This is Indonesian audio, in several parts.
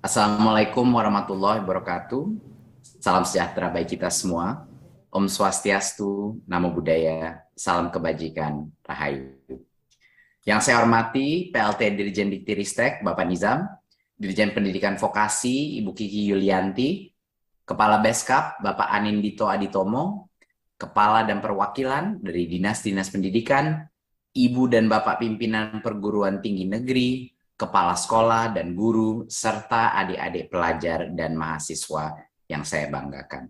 Assalamualaikum warahmatullahi wabarakatuh. Salam sejahtera bagi kita semua. Om Swastiastu, Namo Buddhaya, salam kebajikan, Rahayu. Yang saya hormati PLT Dirjen Diktiristek, Bapak Nizam, Dirjen Pendidikan Vokasi, Ibu Kiki Yulianti, Kepala Beskap, Bapak Anindito Aditomo, Kepala dan Perwakilan dari Dinas-Dinas Pendidikan, Ibu dan Bapak Pimpinan Perguruan Tinggi Negeri, kepala sekolah dan guru, serta adik-adik pelajar dan mahasiswa yang saya banggakan.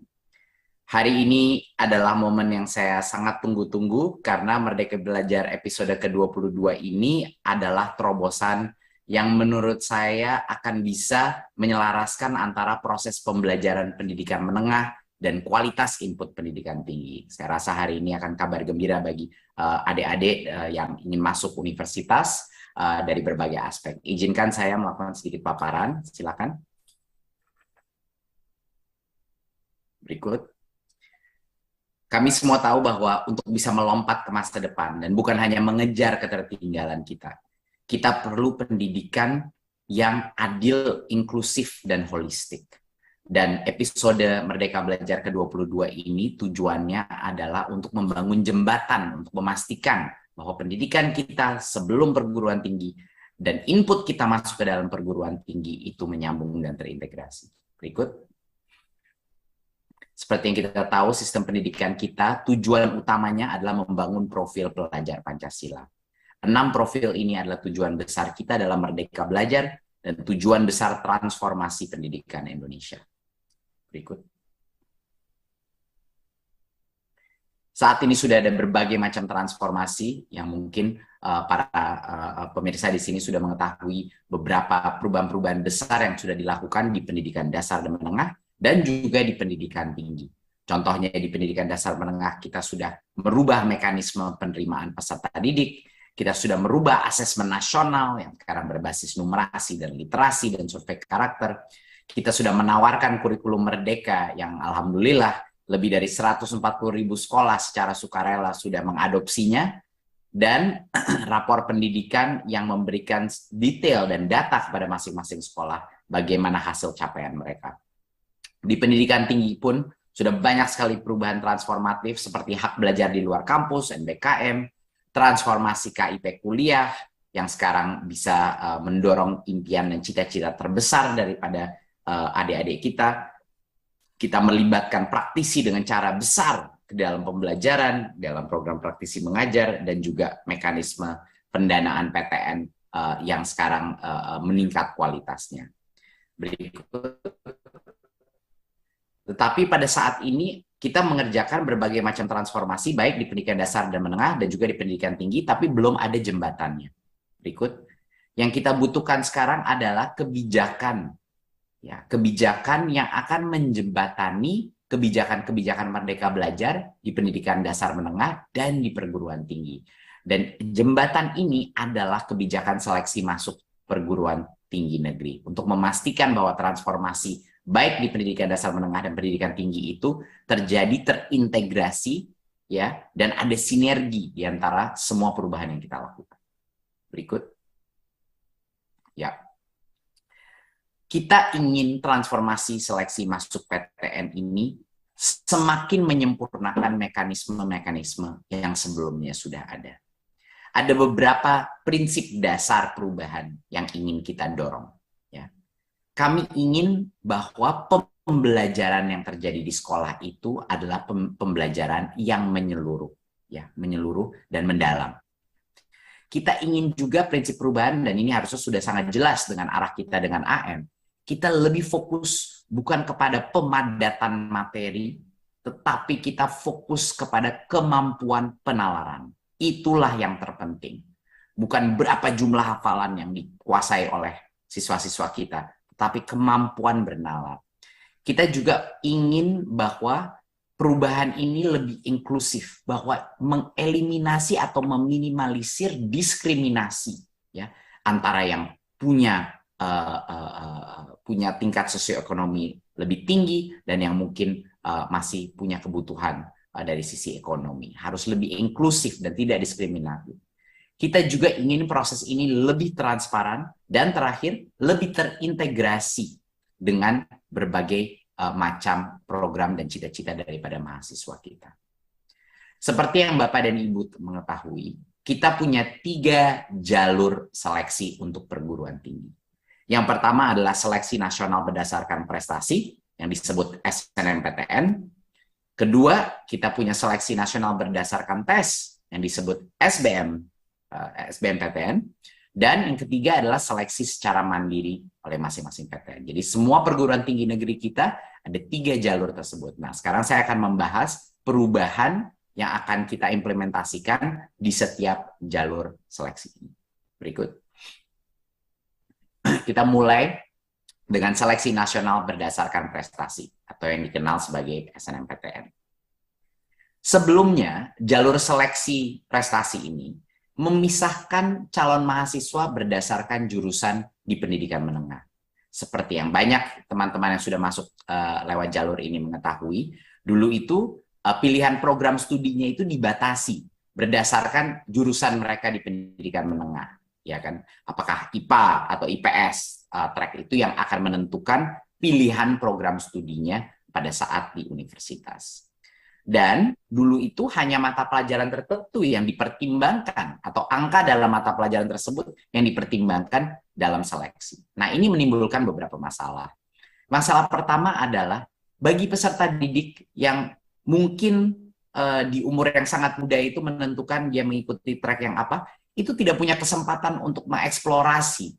Hari ini adalah momen yang saya sangat tunggu-tunggu karena Merdeka Belajar episode ke-22 ini adalah terobosan yang menurut saya akan bisa menyelaraskan antara proses pembelajaran pendidikan menengah dan kualitas input pendidikan tinggi. Saya rasa hari ini akan kabar gembira bagi adik-adik yang ingin masuk universitas dari berbagai aspek. Izinkan saya melakukan sedikit paparan, silakan. Berikut. Kami semua tahu bahwa untuk bisa melompat ke masa depan dan bukan hanya mengejar ketertinggalan kita perlu pendidikan yang adil, inklusif, dan holistik. Dan episode Merdeka Belajar ke-22 ini tujuannya adalah untuk membangun jembatan, untuk memastikan bahwa pendidikan kita sebelum perguruan tinggi dan input kita masuk ke dalam perguruan tinggi itu menyambung dan terintegrasi. Berikut. Seperti yang kita tahu, sistem pendidikan kita tujuan utamanya adalah membangun profil pelajar Pancasila. 6 profil ini adalah tujuan besar kita dalam Merdeka Belajar dan tujuan besar transformasi pendidikan Indonesia. Berikut. Saat ini sudah ada berbagai macam transformasi yang mungkin para pemirsa di sini sudah mengetahui beberapa perubahan-perubahan besar yang sudah dilakukan di pendidikan dasar dan menengah dan juga di pendidikan tinggi. Contohnya di pendidikan dasar menengah kita sudah merubah mekanisme penerimaan peserta didik, kita sudah merubah asesmen nasional yang sekarang berbasis numerasi dan literasi dan survei karakter. Kita sudah menawarkan kurikulum merdeka yang alhamdulillah lebih dari 140.000 sekolah secara sukarela sudah mengadopsinya, dan rapor pendidikan yang memberikan detail dan data kepada masing-masing sekolah bagaimana hasil capaian mereka. Di pendidikan tinggi pun sudah banyak sekali perubahan transformatif seperti hak belajar di luar kampus, NBKM, transformasi KIP kuliah yang sekarang bisa mendorong impian dan cita-cita terbesar daripada adik-adik kita. Kita melibatkan praktisi dengan cara besar ke dalam pembelajaran, dalam program praktisi mengajar, dan juga mekanisme pendanaan PTN yang sekarang meningkat kualitasnya. Berikut. Tetapi pada saat ini kita mengerjakan berbagai macam transformasi baik di pendidikan dasar dan menengah dan juga di pendidikan tinggi, tapi belum ada jembatannya. Berikut. Yang kita butuhkan sekarang adalah kebijakan. Ya, kebijakan yang akan menjembatani kebijakan-kebijakan Merdeka Belajar di pendidikan dasar menengah dan di perguruan tinggi. Dan jembatan ini adalah kebijakan seleksi masuk perguruan tinggi negeri untuk memastikan bahwa transformasi baik di pendidikan dasar menengah dan pendidikan tinggi itu terjadi terintegrasi, ya, dan ada sinergi di antara semua perubahan yang kita lakukan. Berikut. Ya. Kita ingin transformasi seleksi masuk PTN ini semakin menyempurnakan mekanisme-mekanisme yang sebelumnya sudah ada. Ada beberapa prinsip dasar perubahan yang ingin kita dorong. Ya. Kami ingin bahwa pembelajaran yang terjadi di sekolah itu adalah pembelajaran yang menyeluruh, ya, menyeluruh dan mendalam. Kita ingin juga prinsip perubahan, dan ini harusnya sudah sangat jelas dengan arah kita dengan AM. Kita lebih fokus bukan kepada pemadatan materi, tetapi kita fokus kepada kemampuan penalaran. Itulah yang terpenting. Bukan berapa jumlah hafalan yang dikuasai oleh siswa-siswa kita, tetapi kemampuan bernalar. Kita juga ingin bahwa perubahan ini lebih inklusif, bahwa mengeliminasi atau meminimalisir diskriminasi, ya, antara yang punya tingkat sosioekonomi lebih tinggi dan yang mungkin masih punya kebutuhan dari sisi ekonomi. Harus lebih inklusif dan tidak diskriminatif. Kita juga ingin proses ini lebih transparan dan terakhir lebih terintegrasi, dengan berbagai macam program dan cita-cita daripada mahasiswa kita. Seperti yang Bapak dan Ibu mengetahui, kita punya 3 jalur seleksi untuk perguruan tinggi. Yang pertama adalah seleksi nasional berdasarkan prestasi, yang disebut SNMPTN. Kedua, kita punya seleksi nasional berdasarkan tes, yang disebut SBMPTN. Dan yang ketiga adalah seleksi secara mandiri oleh masing-masing PTN. Jadi semua perguruan tinggi negeri kita ada 3 jalur tersebut. Nah, sekarang saya akan membahas perubahan yang akan kita implementasikan di setiap jalur seleksi ini. Berikut. Kita mulai dengan seleksi nasional berdasarkan prestasi atau yang dikenal sebagai SNMPTN. Sebelumnya, jalur seleksi prestasi ini memisahkan calon mahasiswa berdasarkan jurusan di pendidikan menengah. Seperti yang banyak teman-teman yang sudah masuk lewat jalur ini mengetahui, dulu itu pilihan program studinya itu dibatasi berdasarkan jurusan mereka di pendidikan menengah, ya kan? Apakah IPA atau IPS track itu yang akan menentukan pilihan program studinya pada saat di universitas. Dan dulu itu hanya mata pelajaran tertentu yang dipertimbangkan atau angka dalam mata pelajaran tersebut yang dipertimbangkan dalam seleksi. Nah, ini menimbulkan beberapa masalah. Masalah pertama adalah bagi peserta didik yang mungkin di umur yang sangat muda itu menentukan dia mengikuti track yang apa, itu tidak punya kesempatan untuk mengeksplorasi.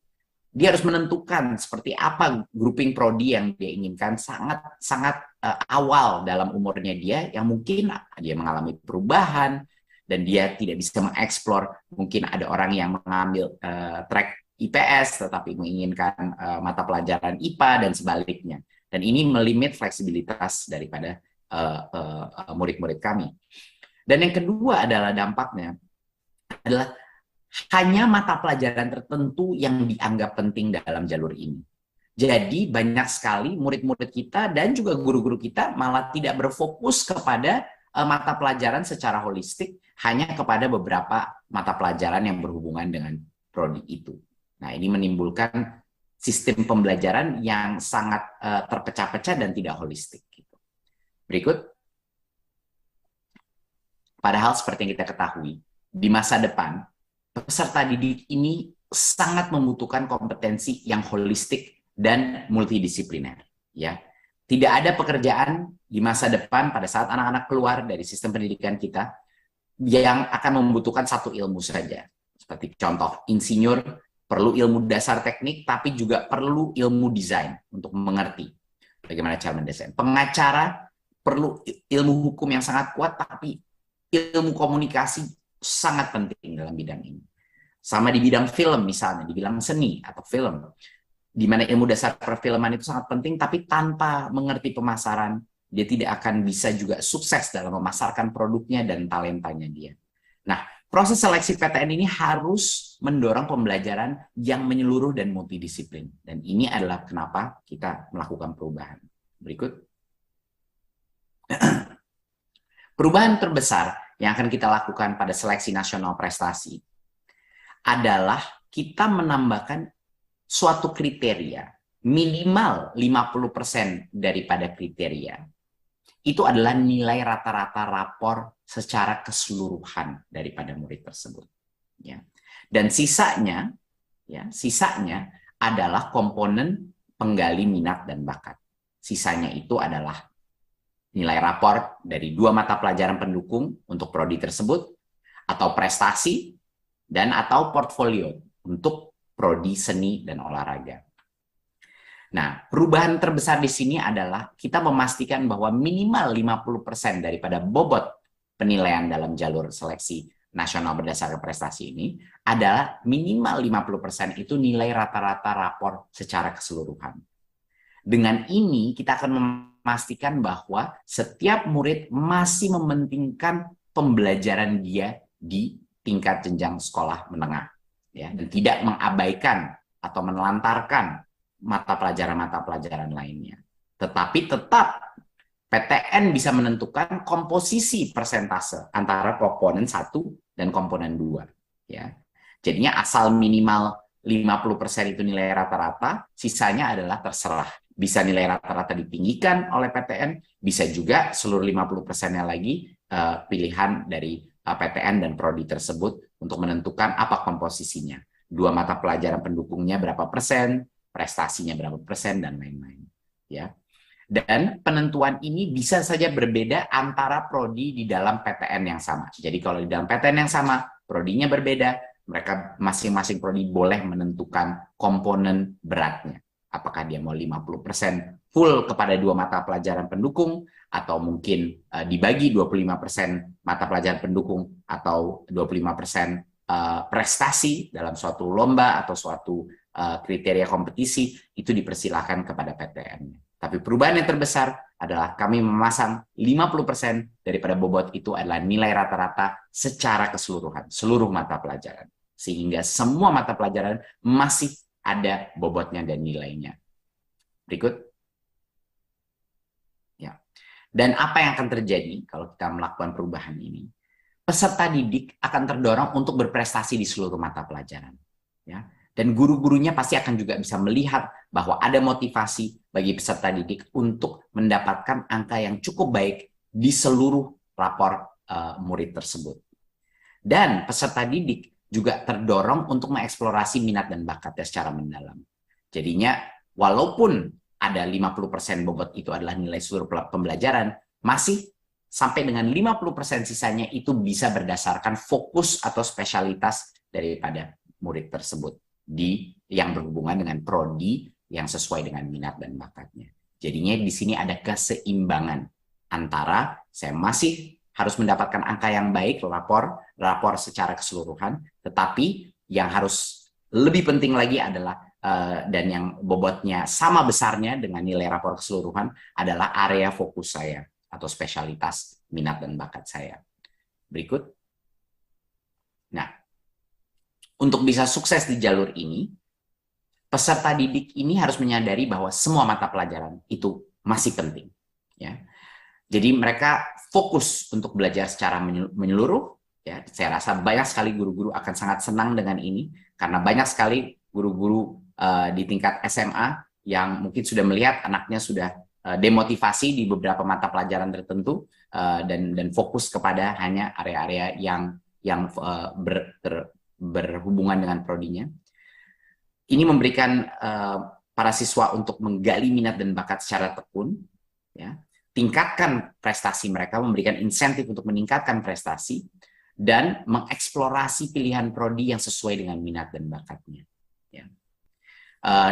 Dia harus menentukan seperti apa grouping prodi yang dia inginkan sangat awal dalam umurnya dia, yang mungkin dia mengalami perubahan dan dia tidak bisa mengeksplor. Mungkin ada orang yang mengambil track IPS tetapi menginginkan mata pelajaran IPA dan sebaliknya. Dan ini melimit fleksibilitas daripada murid-murid kami. Dan yang kedua adalah dampaknya adalah hanya mata pelajaran tertentu yang dianggap penting dalam jalur ini. Jadi banyak sekali murid-murid kita dan juga guru-guru kita malah tidak berfokus kepada mata pelajaran secara holistik, hanya kepada beberapa mata pelajaran yang berhubungan dengan prodi itu. Nah, ini menimbulkan sistem pembelajaran yang sangat terpecah-pecah dan tidak holistik. Berikut. Padahal seperti yang kita ketahui, di masa depan, peserta didik ini sangat membutuhkan kompetensi yang holistik dan multidisipliner. Ya, tidak ada pekerjaan di masa depan pada saat anak-anak keluar dari sistem pendidikan kita yang akan membutuhkan satu ilmu saja. Seperti contoh, insinyur perlu ilmu dasar teknik, tapi juga perlu ilmu desain untuk mengerti bagaimana cara mendesain. Pengacara perlu ilmu hukum yang sangat kuat, tapi ilmu komunikasi sangat penting dalam bidang ini. Sama di bidang film misalnya, di bidang seni atau film, di mana ilmu dasar perfilman itu sangat penting, tapi tanpa mengerti pemasaran, dia tidak akan bisa juga sukses dalam memasarkan produknya dan talentanya dia. Nah, proses seleksi PTN ini harus mendorong pembelajaran yang menyeluruh dan multidisiplin. Dan ini adalah kenapa kita melakukan perubahan. Berikut. Perubahan terbesar yang akan kita lakukan pada seleksi nasional prestasi adalah kita menambahkan suatu kriteria, minimal 50% daripada kriteria. Itu adalah nilai rata-rata rapor secara keseluruhan daripada murid tersebut. Ya. Dan sisanya adalah komponen penggali minat dan bakat. Sisanya itu adalah nilai rapor dari 2 mata pelajaran pendukung untuk prodi tersebut, atau prestasi, dan atau portfolio untuk prodi seni dan olahraga. Nah, perubahan terbesar di sini adalah kita memastikan bahwa minimal 50% daripada bobot penilaian dalam jalur seleksi nasional berdasarkan prestasi ini adalah minimal 50% itu nilai rata-rata rapor secara keseluruhan. Dengan ini kita akan memastikan bahwa setiap murid masih mementingkan pembelajaran dia di tingkat jenjang sekolah menengah, ya, dan tidak mengabaikan atau menelantarkan mata pelajaran lainnya. Tetapi tetap PTN bisa menentukan komposisi persentase antara komponen 1 dan komponen 2. Ya. Jadinya asal minimal 50% itu nilai rata-rata, sisanya adalah terserah Bisa nilai rata-rata ditinggikan oleh PTN, bisa juga seluruh 50%-nya lagi pilihan dari PTN dan prodi tersebut untuk menentukan apa komposisinya. 2 mata pelajaran pendukungnya berapa persen, prestasinya berapa persen, dan lain-lain. Ya. Dan penentuan ini bisa saja berbeda antara prodi di dalam PTN yang sama. Jadi kalau di dalam PTN yang sama, prodinya berbeda, mereka masing-masing prodi boleh menentukan komponen beratnya. Apakah dia mau 50% full kepada 2 mata pelajaran pendukung, atau mungkin dibagi 25% mata pelajaran pendukung, atau 25% prestasi dalam suatu lomba atau suatu kriteria kompetisi, itu dipersilahkan kepada PTN-nya. Tapi perubahan yang terbesar adalah kami memasang 50% daripada bobot itu adalah nilai rata-rata secara keseluruhan, seluruh mata pelajaran. Sehingga semua mata pelajaran masih ada bobotnya dan nilainya. Berikut. Ya. Dan apa yang akan terjadi kalau kita melakukan perubahan ini? Peserta didik akan terdorong untuk berprestasi di seluruh mata pelajaran. Ya. Dan guru-gurunya pasti akan juga bisa melihat bahwa ada motivasi bagi peserta didik untuk mendapatkan angka yang cukup baik di seluruh rapor murid tersebut. Dan peserta didik juga terdorong untuk mengeksplorasi minat dan bakatnya secara mendalam. Jadinya, walaupun ada 50% bobot itu adalah nilai seluruh pembelajaran, masih sampai dengan 50% sisanya itu bisa berdasarkan fokus atau spesialitas daripada murid tersebut yang berhubungan dengan prodi yang sesuai dengan minat dan bakatnya. Jadinya di sini ada keseimbangan antara saya masih harus mendapatkan angka yang baik, rapor secara keseluruhan, tetapi yang harus lebih penting lagi adalah dan yang bobotnya sama besarnya dengan nilai rapor keseluruhan adalah area fokus saya atau spesialitas minat dan bakat saya. Berikut. Nah, untuk bisa sukses di jalur ini, peserta didik ini harus menyadari bahwa semua mata pelajaran itu masih penting. Ya. Jadi mereka fokus untuk belajar secara menyeluruh. Ya. Saya rasa banyak sekali guru-guru akan sangat senang dengan ini, karena banyak sekali guru-guru di tingkat SMA yang mungkin sudah melihat anaknya sudah demotivasi di beberapa mata pelajaran tertentu dan fokus kepada hanya area-area yang berhubungan dengan prodinya. Ini memberikan para siswa untuk menggali minat dan bakat secara tekun, ya, tingkatkan prestasi mereka, memberikan insentif untuk meningkatkan prestasi, dan mengeksplorasi pilihan prodi yang sesuai dengan minat dan bakatnya. Ya.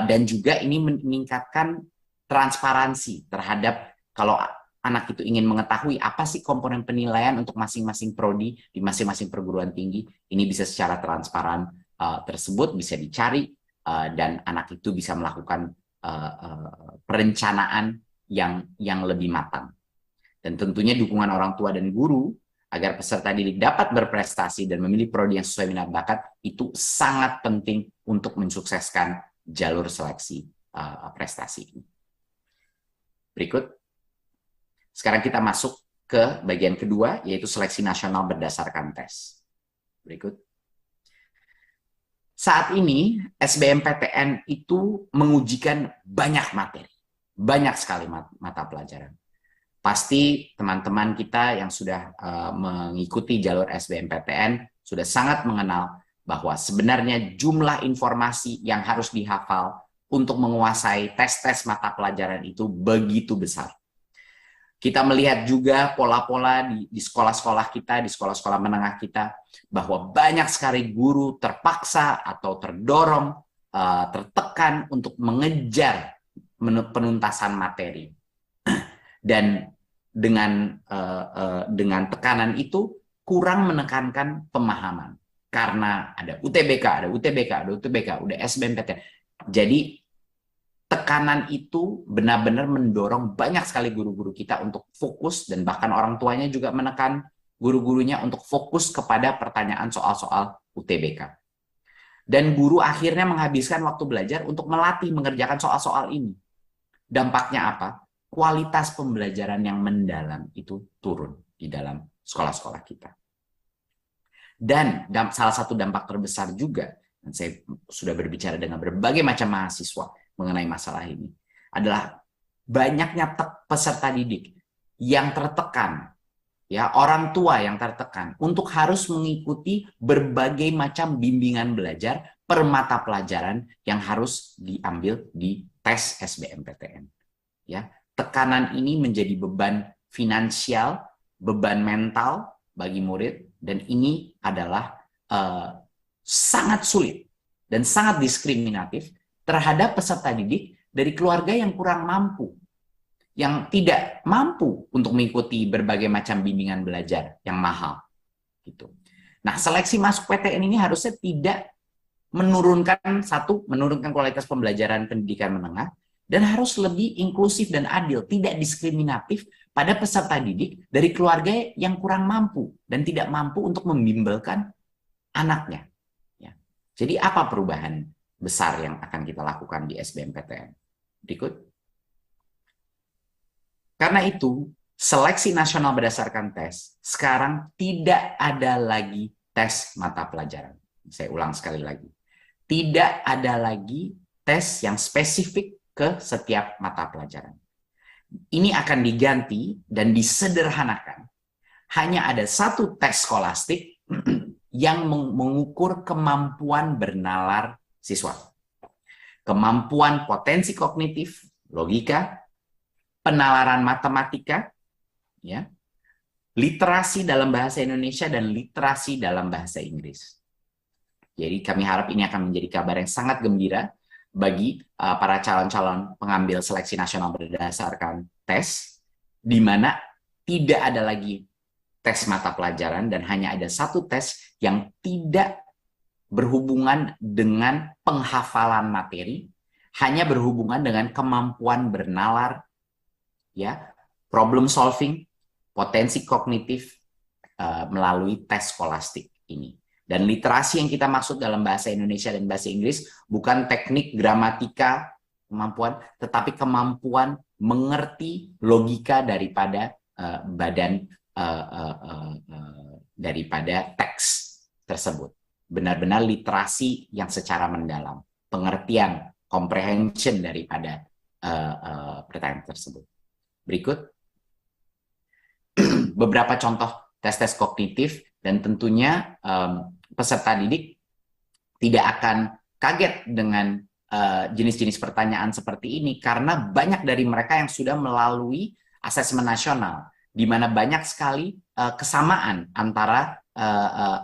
Dan juga ini meningkatkan transparansi terhadap kalau anak itu ingin mengetahui apa sih komponen penilaian untuk masing-masing prodi di masing-masing perguruan tinggi, ini bisa secara transparan tersebut bisa dicari dan anak itu bisa melakukan perencanaan yang lebih matang. Dan tentunya dukungan orang tua dan guru agar peserta didik dapat berprestasi dan memilih prodi yang sesuai minat bakat itu sangat penting untuk mensukseskan jalur seleksi prestasi ini. Berikut. Sekarang kita masuk ke bagian kedua, yaitu seleksi nasional berdasarkan tes. Berikut. Saat ini, SBMPTN itu mengujikan banyak materi. Banyak sekali mata pelajaran. Pasti teman-teman kita yang sudah mengikuti jalur SBMPTN sudah sangat mengenal bahwa sebenarnya jumlah informasi yang harus dihafal untuk menguasai tes-tes mata pelajaran itu begitu besar. Kita melihat juga pola-pola di sekolah-sekolah kita, di sekolah-sekolah menengah kita, bahwa banyak sekali guru terpaksa atau terdorong, tertekan untuk mengejar penuntasan materi. Dan dengan tekanan itu kurang menekankan pemahaman. Karena ada UTBK, udah SBMPTN. Jadi tekanan itu benar-benar mendorong banyak sekali guru-guru kita untuk fokus, dan bahkan orang tuanya juga menekan guru-gurunya untuk fokus kepada pertanyaan soal-soal UTBK. Dan guru akhirnya menghabiskan waktu belajar untuk melatih mengerjakan soal-soal ini. Dampaknya apa? Kualitas pembelajaran yang mendalam itu turun di dalam sekolah-sekolah kita. Dan salah satu dampak terbesar juga, dan saya sudah berbicara dengan berbagai macam mahasiswa mengenai masalah ini, adalah banyaknya peserta didik yang tertekan, ya, orang tua yang tertekan untuk harus mengikuti berbagai macam bimbingan belajar per mata pelajaran yang harus diambil di tes SBMPTN. Ya, tekanan ini menjadi beban finansial, beban mental bagi murid, dan ini adalah sangat sulit dan sangat diskriminatif terhadap peserta didik dari keluarga yang kurang mampu, yang tidak mampu untuk mengikuti berbagai macam bimbingan belajar yang mahal. Gitu. Nah, seleksi masuk PTN ini harusnya tidak menurunkan kualitas pembelajaran pendidikan menengah, dan harus lebih inklusif dan adil, tidak diskriminatif pada peserta didik dari keluarga yang kurang mampu dan tidak mampu untuk membimbelkan anaknya. Ya. Jadi apa perubahan besar yang akan kita lakukan di SBMPTN? Berikut. Karena itu, seleksi nasional berdasarkan tes, sekarang tidak ada lagi tes mata pelajaran. Saya ulang sekali lagi. Tidak ada lagi tes yang spesifik ke setiap mata pelajaran. Ini akan diganti dan disederhanakan. Hanya ada satu tes skolastik yang mengukur kemampuan bernalar siswa. Kemampuan potensi kognitif, logika, penalaran matematika, ya, literasi dalam bahasa Indonesia, dan literasi dalam bahasa Inggris. Jadi kami harap ini akan menjadi kabar yang sangat gembira bagi para calon-calon pengambil seleksi nasional berdasarkan tes, di mana tidak ada lagi tes mata pelajaran dan hanya ada satu tes yang tidak berhubungan dengan penghafalan materi, hanya berhubungan dengan kemampuan bernalar, ya, problem solving, potensi kognitif melalui tes skolastik ini. Dan literasi yang kita maksud dalam bahasa Indonesia dan bahasa Inggris bukan teknik gramatika kemampuan, tetapi kemampuan mengerti logika daripada daripada teks tersebut. Benar-benar literasi yang secara mendalam, pengertian, comprehension daripada pertanyaan tersebut. Berikut beberapa contoh tes-tes kognitif, dan tentunya peserta didik tidak akan kaget dengan jenis-jenis pertanyaan seperti ini, karena banyak dari mereka yang sudah melalui asesmen nasional, di mana banyak sekali kesamaan antara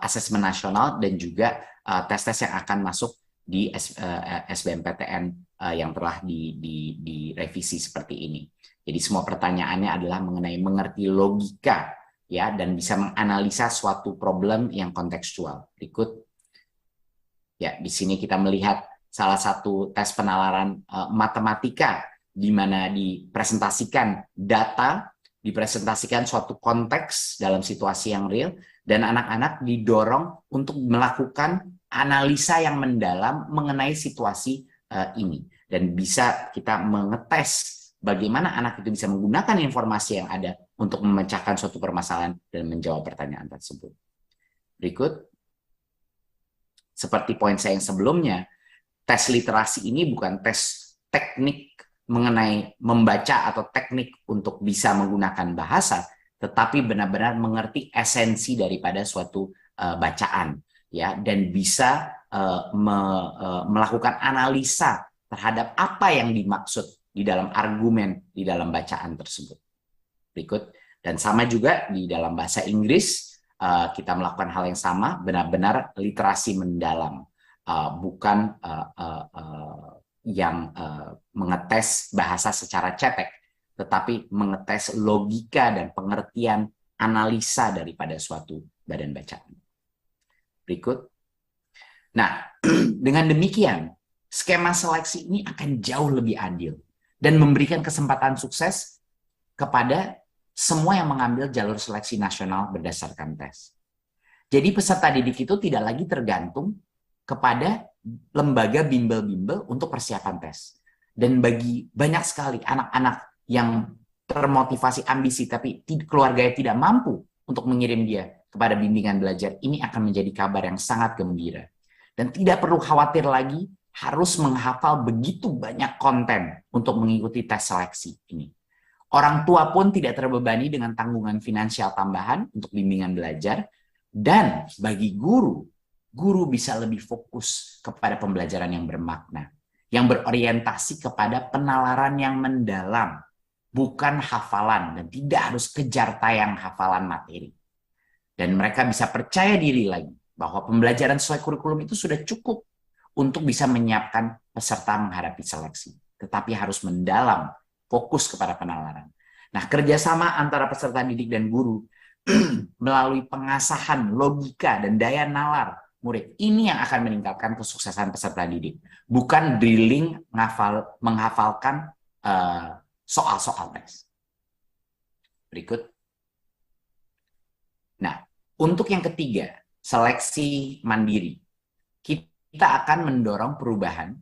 asesmen nasional dan juga tes-tes yang akan masuk di SBMPTN yang telah direvisi seperti ini. Jadi semua pertanyaannya adalah mengenai mengerti logika, ya, dan bisa menganalisa suatu problem yang kontekstual. Berikut. Ya, di sini kita melihat salah satu tes penalaran matematika, di mana dipresentasikan data, dipresentasikan suatu konteks dalam situasi yang real, dan anak-anak didorong untuk melakukan analisa yang mendalam mengenai situasi ini. Dan bisa kita mengetes bagaimana anak itu bisa menggunakan informasi yang ada untuk memecahkan suatu permasalahan dan menjawab pertanyaan tersebut. Berikut. Seperti poin saya yang sebelumnya, tes literasi ini bukan tes teknik mengenai membaca atau teknik untuk bisa menggunakan bahasa, tetapi benar-benar mengerti esensi daripada suatu bacaan, ya, dan bisa melakukan analisa terhadap apa yang dimaksud di dalam argumen di dalam bacaan tersebut. Berikut. Dan sama juga di dalam bahasa Inggris, kita melakukan hal yang sama, benar-benar literasi mendalam, bukan yang mengetes bahasa secara cetek, tetapi mengetes logika dan pengertian analisa daripada suatu badan bacaan. Berikut. Nah, dengan demikian, skema seleksi ini akan jauh lebih adil dan memberikan kesempatan sukses kepada semua yang mengambil jalur seleksi nasional berdasarkan tes. Jadi peserta didik itu tidak lagi tergantung kepada lembaga bimbel-bimbel untuk persiapan tes. Dan bagi banyak sekali anak-anak yang termotivasi ambisi tapi keluarganya tidak mampu untuk mengirim dia kepada bimbingan belajar, ini akan menjadi kabar yang sangat gembira. Dan tidak perlu khawatir lagi harus menghafal begitu banyak konten untuk mengikuti tes seleksi ini. Orang tua pun tidak terbebani dengan tanggungan finansial tambahan untuk bimbingan belajar, dan bagi guru, guru bisa lebih fokus kepada pembelajaran yang bermakna, yang berorientasi kepada penalaran yang mendalam, bukan hafalan, dan tidak harus kejar tayang hafalan materi. Dan mereka bisa percaya diri lagi bahwa pembelajaran sesuai kurikulum itu sudah cukup untuk bisa menyiapkan peserta menghadapi seleksi. Tetapi harus mendalam, fokus kepada penalaran. Nah, kerjasama antara peserta didik dan guru melalui pengasahan logika dan daya nalar murid, ini yang akan meningkatkan kesuksesan peserta didik. Bukan drilling menghafalkan soal-soal tes. Berikut. Nah, untuk yang ketiga, seleksi mandiri. Kita akan mendorong perubahan.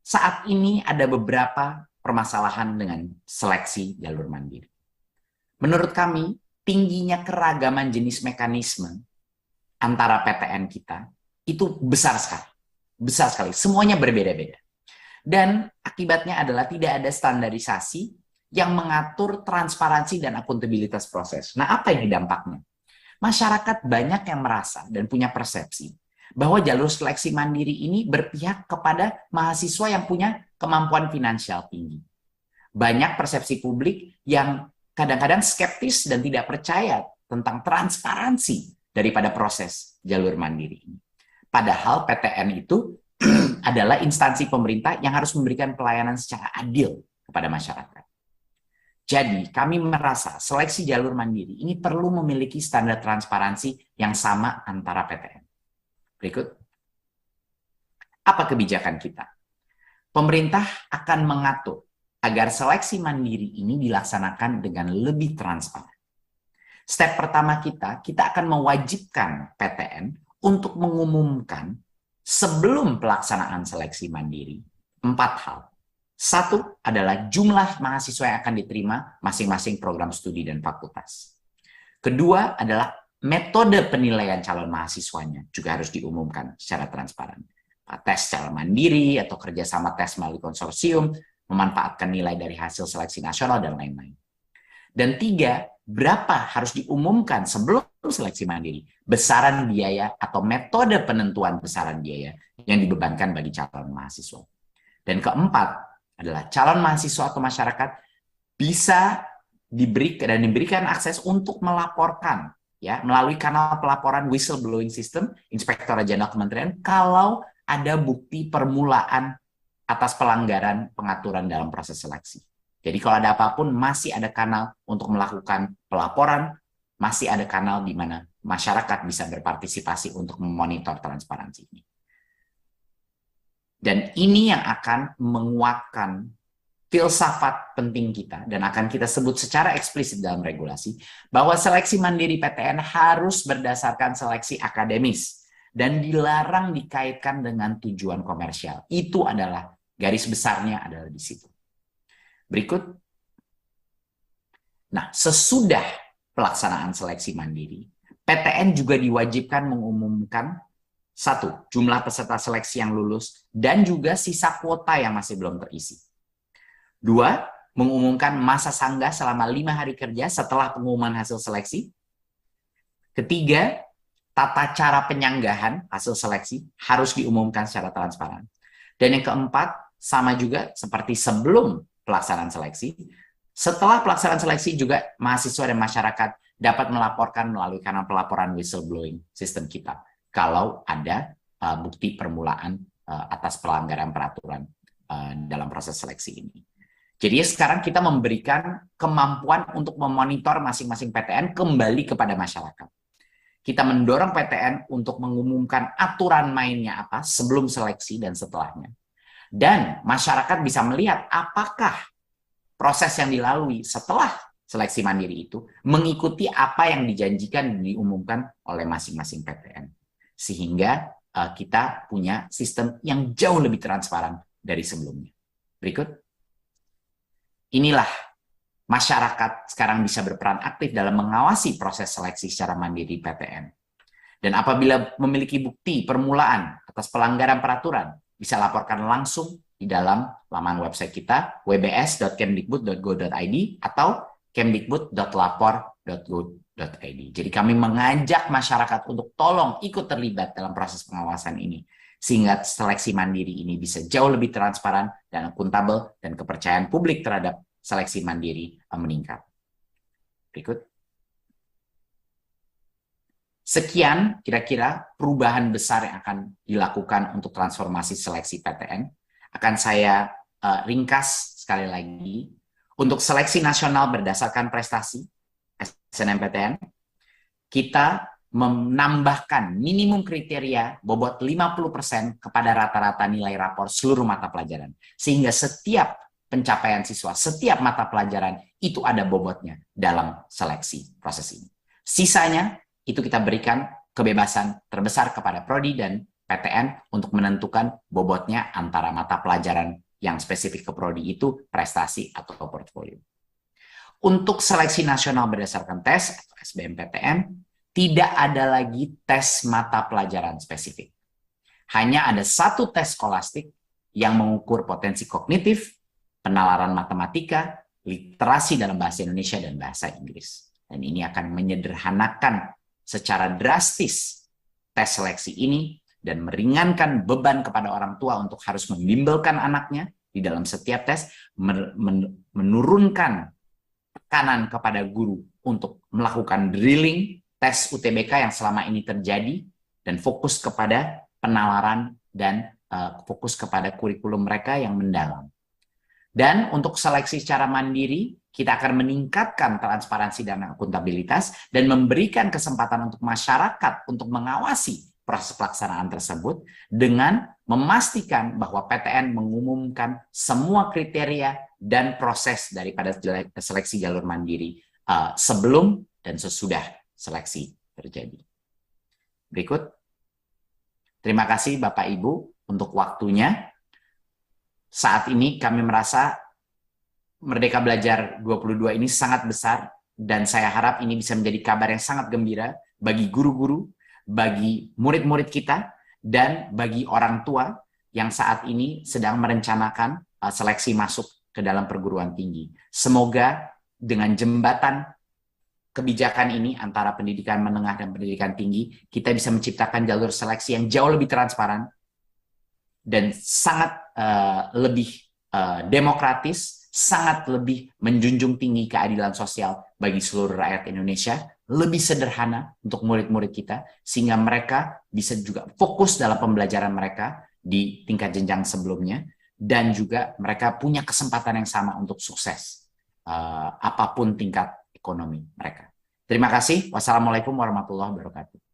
Saat ini ada beberapa permasalahan dengan seleksi jalur mandiri. Menurut kami, tingginya keragaman jenis mekanisme antara PTN kita itu besar sekali. Besar sekali. Semuanya berbeda-beda. Dan akibatnya adalah tidak ada standarisasi yang mengatur transparansi dan akuntabilitas proses. Nah, apa ini dampaknya? Masyarakat banyak yang merasa dan punya persepsi bahwa jalur seleksi mandiri ini berpihak kepada mahasiswa yang punya kemampuan finansial tinggi. Banyak persepsi publik yang kadang-kadang skeptis dan tidak percaya tentang transparansi daripada proses jalur mandiri ini. Padahal PTN itu adalah instansi pemerintah yang harus memberikan pelayanan secara adil kepada masyarakat. Jadi, kami merasa seleksi jalur mandiri ini perlu memiliki standar transparansi yang sama antara PTN. Berikut. Apa kebijakan kita? Pemerintah akan mengatur agar seleksi mandiri ini dilaksanakan dengan lebih transparan. Step pertama kita akan mewajibkan PTN untuk mengumumkan sebelum pelaksanaan seleksi mandiri 4 hal. 1 adalah jumlah mahasiswa yang akan diterima masing-masing program studi dan fakultas. Kedua adalah metode penilaian calon mahasiswanya juga harus diumumkan secara transparan. Tes secara mandiri atau kerjasama tes melalui konsorsium, memanfaatkan nilai dari hasil seleksi nasional, dan lain-lain. Dan 3, berapa harus diumumkan sebelum seleksi mandiri, besaran biaya atau metode penentuan besaran biaya yang dibebankan bagi calon mahasiswa. Dan keempat adalah calon mahasiswa atau masyarakat bisa diberikan akses untuk melaporkan ya melalui kanal pelaporan whistleblowing system Inspektorat Jenderal Kementerian kalau ada bukti permulaan atas pelanggaran pengaturan dalam proses seleksi. Jadi kalau ada apapun masih ada kanal untuk melakukan pelaporan, masih ada kanal di mana masyarakat bisa berpartisipasi untuk memonitor transparansi ini. Dan ini yang akan menguatkan filsafat penting kita dan akan kita sebut secara eksplisit dalam regulasi bahwa seleksi mandiri PTN harus berdasarkan seleksi akademis dan dilarang dikaitkan dengan tujuan komersial. Itu adalah garis besarnya adalah di situ. Berikut. Nah, sesudah pelaksanaan seleksi mandiri, PTN juga diwajibkan mengumumkan 1, jumlah peserta seleksi yang lulus, dan juga sisa kuota yang masih belum terisi. 2, mengumumkan masa sanggah selama 5 hari kerja setelah pengumuman hasil seleksi. Ketiga, tata cara penyanggahan hasil seleksi harus diumumkan secara transparan. Dan yang keempat, sama juga seperti sebelum pelaksanaan seleksi, setelah pelaksanaan seleksi juga mahasiswa dan masyarakat dapat melaporkan melalui kanal pelaporan whistleblowing sistem kita kalau ada bukti permulaan atas pelanggaran peraturan dalam proses seleksi ini. Jadi sekarang kita memberikan kemampuan untuk memonitor masing-masing PTN kembali kepada masyarakat. Kita mendorong PTN untuk mengumumkan aturan mainnya apa sebelum seleksi dan setelahnya. Dan masyarakat bisa melihat apakah proses yang dilalui setelah seleksi mandiri itu mengikuti apa yang dijanjikan dan diumumkan oleh masing-masing PTN. Sehingga kita punya sistem yang jauh lebih transparan dari sebelumnya. Berikut. Inilah masyarakat sekarang bisa berperan aktif dalam mengawasi proses seleksi secara mandiri PTN. Dan apabila memiliki bukti permulaan atas pelanggaran peraturan bisa laporkan langsung di dalam laman website kita wbs.kemdikbud.go.id atau kemdikbud.lapor.go.id. Jadi kami mengajak masyarakat untuk tolong ikut terlibat dalam proses pengawasan ini sehingga seleksi mandiri ini bisa jauh lebih transparan dan akuntabel dan kepercayaan publik terhadap seleksi mandiri meningkat. Berikut. Sekian kira-kira perubahan besar yang akan dilakukan untuk transformasi seleksi PTN. Akan saya ringkas sekali lagi. Untuk seleksi nasional berdasarkan prestasi SNMPTN, kita menambahkan minimum kriteria bobot 50% kepada rata-rata nilai rapor seluruh mata pelajaran. Sehingga setiap pencapaian siswa, setiap mata pelajaran itu ada bobotnya dalam seleksi proses ini. Sisanya itu kita berikan kebebasan terbesar kepada Prodi dan PTN untuk menentukan bobotnya antara mata pelajaran yang spesifik ke Prodi itu prestasi atau portfolio. Untuk seleksi nasional berdasarkan tes atau SBMPTN, tidak ada lagi tes mata pelajaran spesifik. Hanya ada satu tes skolastik yang mengukur potensi kognitif, penalaran matematika, literasi dalam bahasa Indonesia dan bahasa Inggris. Dan ini akan menyederhanakan secara drastis tes seleksi ini dan meringankan beban kepada orang tua untuk harus membimbelkan anaknya di dalam setiap tes, menurunkan tekanan kepada guru untuk melakukan drilling tes UTBK yang selama ini terjadi dan fokus kepada penalaran dan fokus kepada kurikulum mereka yang mendalam. Dan untuk seleksi secara mandiri, kita akan meningkatkan transparansi dan akuntabilitas dan memberikan kesempatan untuk masyarakat untuk mengawasi proses pelaksanaan tersebut dengan memastikan bahwa PTN mengumumkan semua kriteria dan proses daripada seleksi jalur mandiri sebelum dan sesudah seleksi terjadi. Berikut. Terima kasih Bapak Ibu untuk waktunya. Saat ini kami merasa Merdeka Belajar 22 ini sangat besar dan saya harap ini bisa menjadi kabar yang sangat gembira bagi guru-guru, bagi murid-murid kita, dan bagi orang tua yang saat ini sedang merencanakan seleksi masuk ke dalam perguruan tinggi. Semoga dengan jembatan kebijakan ini antara pendidikan menengah dan pendidikan tinggi, kita bisa menciptakan jalur seleksi yang jauh lebih transparan dan sangat lebih demokratis, sangat lebih menjunjung tinggi keadilan sosial bagi seluruh rakyat Indonesia, lebih sederhana untuk murid-murid kita, sehingga mereka bisa juga fokus dalam pembelajaran mereka di tingkat jenjang sebelumnya, dan juga mereka punya kesempatan yang sama untuk sukses, apapun tingkat ekonomi mereka. Terima kasih. Wassalamualaikum warahmatullahi wabarakatuh.